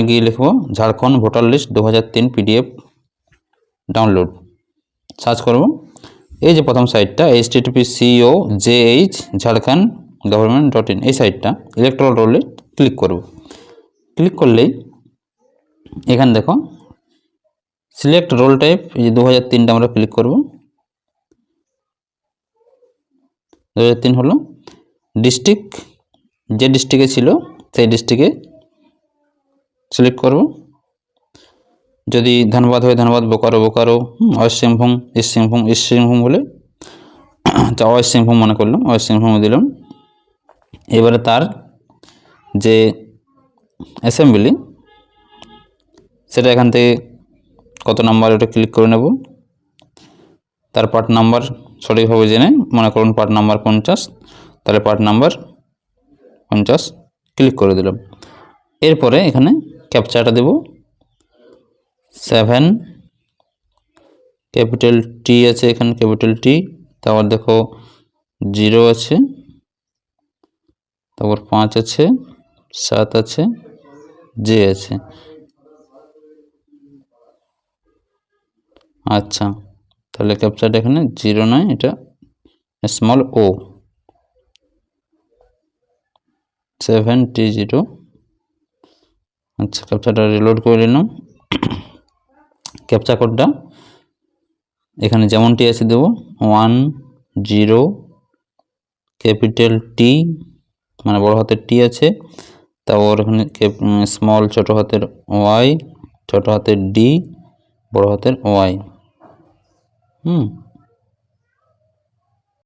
গিয়ে লিখব Jharkhand voter list 2003 PDF download, search করব। এই যে প্রথম সাইটটা http://co.jh jharkhand.government.in, এই সাইটটা ইলেকট্রাল রোলে ক্লিক করব। ক্লিক করলেই এখানে দেখো সিলেক্ট রোল টাইপ, এই যে 2003টা আমরা ক্লিক করব। 2003 হলো। ডিস্ট্রিক্ট যে ডিস্ট্রিক্টে ছিল সেই ডিস্ট্রিক্টে সিলেক্ট করব। যদি ধানবাদ হয় Dhanbad, Bokaro Bokaro, West Singhbhum east Singhbhum east Singhbhum বলে ওয়েস্ট সিংভূম মনে করলাম, ওয়েস্ট সিংভূম দিলাম। এবারে তার যে অ্যাসেম্বলি সেটা এখান থেকে কত নাম্বার ওটা ক্লিক করে নেব। তার পার্ট নাম্বার সঠিকভাবে জেনে, মনে করুন পার্ট নাম্বার 50, তাহলে পার্ট নাম্বার 50 ক্লিক করে দিলাম। এরপরে এখানে ক্যাপচাটা দেব 7, ক্যাপিটাল টি আছে এখানে, ক্যাপিটাল টি, তারপর দেখো 0 আছে, তারপর 5 আছে, 7 আছে, জে আছে। আচ্ছা, তাহলে ক্যাপচাটা এখানে 0 নয়, এটা স্মল ও, 7T0। আচ্ছা, ক্যাপচাটা রিলোড করে নিলাম। ক্যাপচা কোডটা এখানে যেমনটি আছে দেব 1 0, ক্যাপিটাল টি মানে বড় হাতের টি আছে, তারপর এখানে স্মল ছোট হাতের ওয়াই, ছোট হাতের ডি, বড় হাতের ওয়াই।